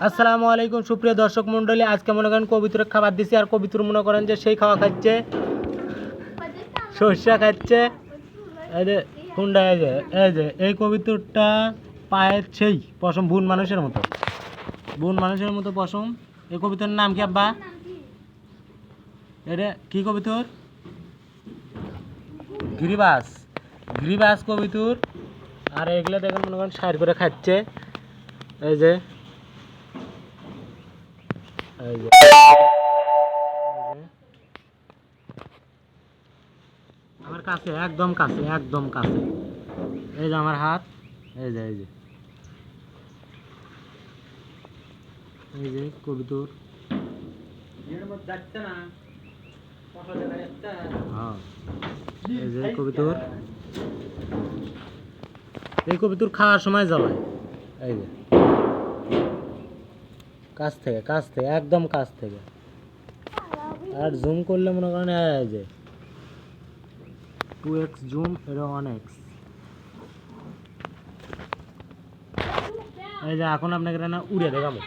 আসসালামু আলাইকুম সুপ্রিয় দর্শক মণ্ডলী, আজকে মনে করেন কবিতরের খাবার দিছি। আর কবিতর মনে করেন যে সেই খাওয়া খাচ্ছে, সর্ষা খাচ্ছে। এই যে কোনটা, এই যে এই কবিতরটা পায়ের সেই পশম বুন মানুষের মতো পশম। এই কবিতরের নাম কি আব্বা? এটা কি কবিতর? গিরিবাস কবিতর। আর এগুলো দেখেন মনে করেন সার করে খাচ্ছে। এই যে এই যে আমার কাছে, একদম কাছে। এই যে আমার হাত, এই যে কবিতর। হ্যাঁ, এই যে কবিতর। এই কবিতর খাওয়ার সময় জ্বালায়। এই যে কাছ থেকে একদম কাছ থেকে। আর জুম করলে মনে করেন এই যে 2x জুম, এটা 1x। এই যে এখন আপনাকে না উড়ে দেখাবো।